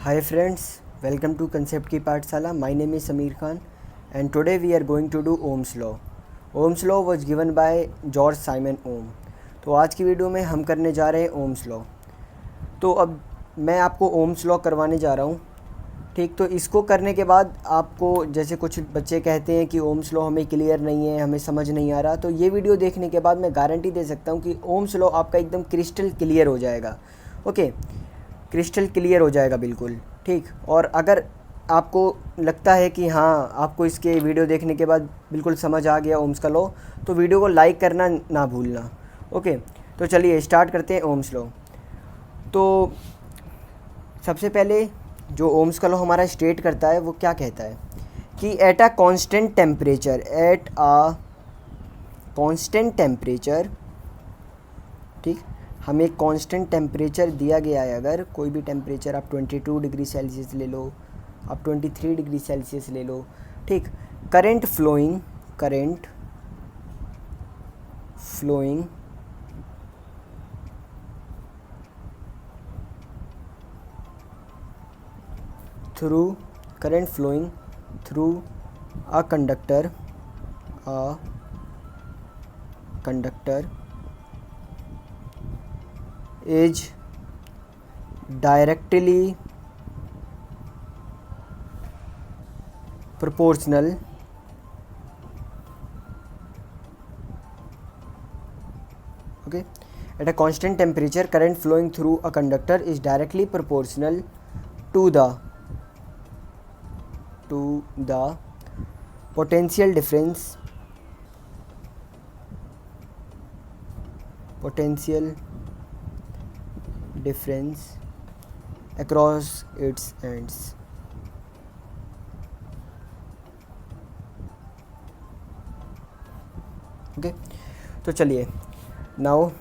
Hi friends, welcome to Concept की पाठशाला. My name is Samir Khan and today we are going to do Ohm's law. Ohm's law was given by George Simon Ohm. तो आज की video में हम करने जा रहे हैं Ohm's law. तो अब मैं आपको Ohm's law करवाने जा रहा हूँ. ठीक, तो इसको करने के बाद आपको, जैसे कुछ बच्चे कहते हैं कि Ohm's law हमें क्लियर नहीं है, हमें समझ नहीं आ रहा, तो ये वीडियो देखने के बाद मैं गारंटी दे सकता हूँ कि Ohm's law आपका एकदम क्रिस्टल क्लियर हो जाएगा. ओके, क्रिस्टल क्लियर हो जाएगा बिल्कुल. ठीक, और अगर आपको लगता है कि हाँ आपको इसके वीडियो देखने के बाद बिल्कुल समझ आ गया ओम्स का लॉ, तो वीडियो को लाइक करना ना भूलना. ओके, तो चलिए स्टार्ट करते हैं ओम्स लॉ. तो सबसे पहले जो ओम्स का लॉ हमारा स्टेट करता है वो क्या कहता है कि एट अ कांस्टेंट टेम्परेचर, ठीक, हमें एक कांस्टेंट टेम्परेचर दिया गया है. अगर कोई भी टेम्परेचर आप 22 डिग्री सेल्सियस ले लो, आप 23 डिग्री सेल्सियस ले लो, ठीक, current flowing through a conductor is directly proportional okay at a constant temperature current flowing through a conductor is directly proportional to the potential difference across its ends. Okay, तो चलिए, now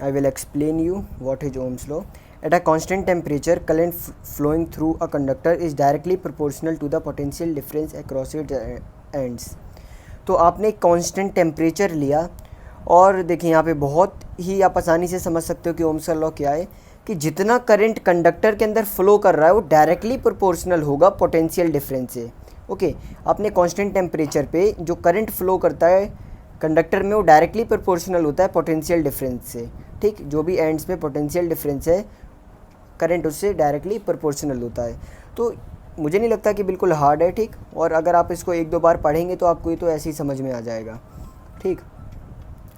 I will explain you what is Ohm's law. At a constant temperature, current flowing through a conductor is directly proportional to the potential difference across its ends. तो आपने constant temperature लिया और देखिए यहाँ पे बहुत ही आप आसानी से समझ सकते हो कि ओम्स का लॉ क्या है कि जितना करंट कंडक्टर के अंदर फ्लो कर रहा है वो डायरेक्टली प्रोपोर्शनल होगा पोटेंशियल डिफरेंस से. ओके, आपने कांस्टेंट टेम्परेचर पे जो करंट फ्लो करता है कंडक्टर में वो डायरेक्टली प्रोपोर्शनल होता है पोटेंशियल डिफरेंस से. ठीक, जो भी एंड्स पे पोटेंशियल डिफरेंस है करंट उससे डायरेक्टली प्रोपोर्शनल होता है. तो मुझे नहीं लगता कि बिल्कुल हार्ड है. ठीक, और अगर आप इसको एक दो बार पढ़ेंगे तो आपको ये तो ऐसे ही समझ में आ जाएगा. ठीक,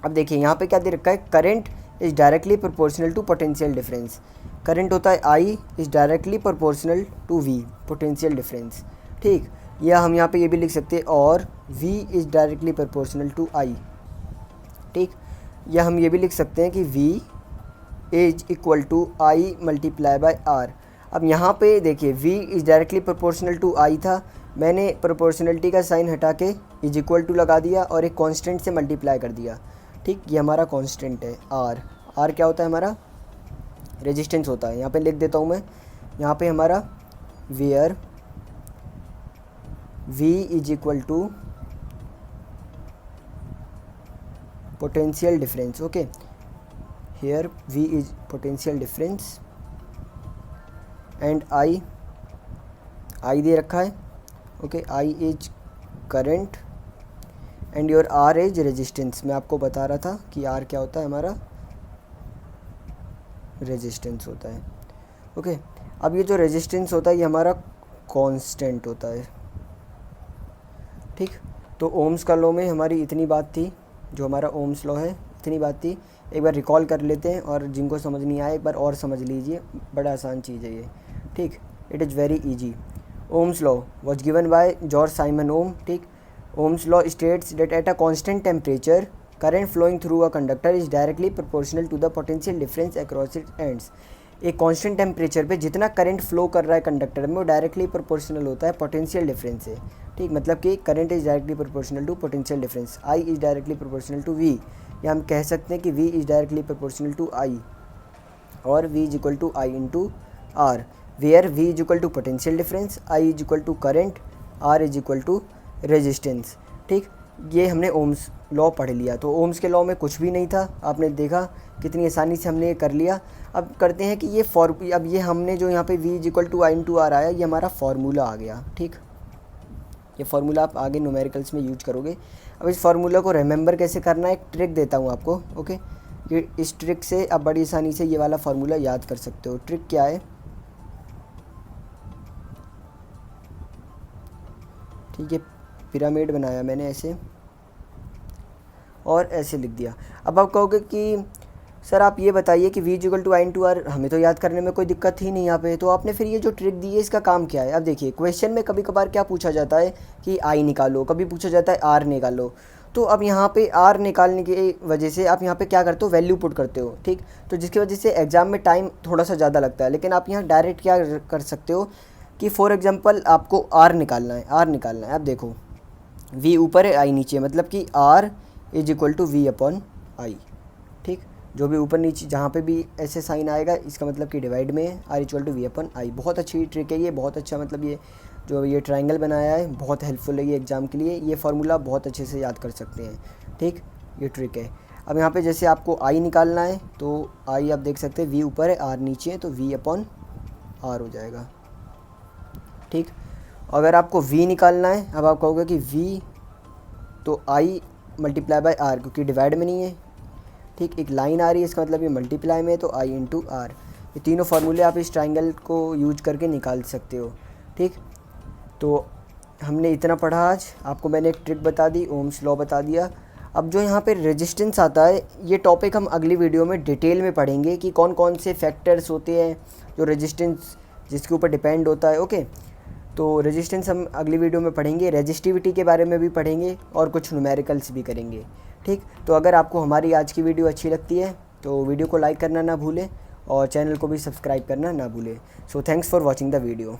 अब देखिए यहाँ पे क्या दे रखा है, current is directly proportional to potential difference. Current होता है I is directly proportional to V potential difference. ठीक, या हम यहाँ पे ये भी लिख सकते हैं और V is directly proportional to I. ठीक, या हम ये भी लिख सकते हैं कि V is equal to I multiply by R. अब यहाँ पे देखिए V is directly proportional to I था, मैंने प्रोपोर्शनलिटी का साइन हटा के इज इक्वल टू लगा दिया और एक कांस्टेंट से मल्टीप्लाई कर दिया. ठीक, ये हमारा कांस्टेंट है आर. आर क्या होता है, हमारा रेजिस्टेंस होता है. यहाँ पे लिख देता हूँ मैं, यहाँ पे हमारा where V is equal to potential difference. Okay, here V is potential difference and I दे रखा है. Okay, I is current and your R is resistance. मैं आपको बता रहा था कि आर क्या होता है, हमारा रेजिस्टेंस होता है. ओके, अब ये जो रेजिस्टेंस होता है ये हमारा कांस्टेंट होता है. ठीक, तो ओम्स का लॉ में हमारी इतनी बात थी, जो हमारा ओम्स लॉ है इतनी बात थी. एक बार रिकॉल कर लेते हैं और जिनको समझ नहीं आया एक बार और समझ लीजिए, बड़ा आसान चीज़ है ये. ठीक, it is very easy. Ohm's law was given by George Simon Ohm. ठीक, Ohm's law states that at a constant temperature, current flowing through a conductor is directly proportional to the potential difference across its ends. एक constant temperature पे जितना current flow कर रहा है conductor में वो directly proportional होता है पोटेंशियल डिफरेंस से. ठीक, मतलब कि current is directly proportional to potential difference. I is directly proportional to V, या हम कह सकते हैं कि V is directly proportional to I और V is equal to I into R, where V is equal to potential difference, I is equal to current, R is equal to resistance. ठीक, ये हमने ओम्स लॉ पढ़ लिया। तो ohms के law में कुछ भी नहीं था, आपने देखा कितनी आसानी से हमने ये कर लिया। अब करते हैं कि अब ये हमने जो यहाँ पे v equal to I into R आया, ये हमारा फार्मूला आ गया। ठीक, ये फार्मूला आप आगे न्यूमेरिकल्स में यूज करोगे। अब इस फार्मूला को रिमेंबर कैसे करना है, एक ट्रिक देता हूँ आपको। ओके, ये इस ट्रिक से आप बड़ी आसानी से ये वाला फार्मूला याद कर सकते हो। ट्रिक क्या है, ठीक है, पिरामिड बनाया मैंने ऐसे और ऐसे लिख दिया। अब आप कहोगे कि सर आप ये बताइए कि v equal to I into R, हमें तो याद करने में कोई दिक्कत ही नहीं यहाँ पे, तो आपने फिर ये जो ट्रिक दी है इसका काम क्या है। अब देखिए क्वेश्चन में कभी कभार क्या पूछा जाता है कि आई निकालो, कभी पूछा जाता है आर निकालो। तो अब यहाँ पे आर निकालने की वजह से आप यहाँ पे क्या करते हो, वैल्यू पुट करते हो। ठीक, तो जिसकी वजह से एग्ज़ाम में टाइम थोड़ा सा ज़्यादा लगता है। लेकिन आप यहाँ डायरेक्ट क्या कर सकते हो कि फॉर एग्ज़ाम्पल आपको आर निकालना है, आर निकालना है। अब देखो v ऊपर है आई नीचे, मतलब कि r is equal to v upon I. ठीक, जो भी ऊपर नीचे जहाँ पे भी ऐसे साइन आएगा इसका मतलब कि डिवाइड में है, r equal to v upon I. बहुत अच्छी ट्रिक है ये, बहुत अच्छा, मतलब ये जो ये ट्रायंगल बनाया है बहुत हेल्पफुल है ये एग्ज़ाम के लिए। ये फार्मूला बहुत अच्छे से याद कर सकते हैं। ठीक, ये ट्रिक है। अब यहाँ पे जैसे आपको आई निकालना है तो आई आप देख सकते हैं v ऊपर है r नीचे है, तो v अपॉन r हो जाएगा। ठीक, अगर आपको v निकालना है, अब आप कहोगे कि v तो i मल्टीप्लाई बाय r, क्योंकि डिवाइड में नहीं है। ठीक, एक लाइन आ रही है इसका मतलब ये मल्टीप्लाई में है, तो i इंटू आर। ये तीनों फार्मूले आप इस ट्रायंगल को यूज करके निकाल सकते हो। ठीक, तो हमने इतना पढ़ा आज, आपको मैंने एक ट्रिक बता दी, ओम्स लॉ बता दिया। अब जो यहाँ पे रेजिस्टेंस आता है, ये टॉपिक हम अगली वीडियो में डिटेल में पढ़ेंगे कि कौन कौन से फैक्टर्स होते हैं जो रेजिस्टेंस जिसके ऊपर डिपेंड होता है। ओके, तो रेजिस्टेंस हम अगली वीडियो में पढ़ेंगे, रेजिस्टिविटी के बारे में भी पढ़ेंगे और कुछ न्यूमेरिकल्स भी करेंगे। ठीक, तो अगर आपको हमारी आज की वीडियो अच्छी लगती है तो वीडियो को लाइक करना ना भूलें और चैनल को भी सब्सक्राइब करना ना भूलें। So thanks for watching the video.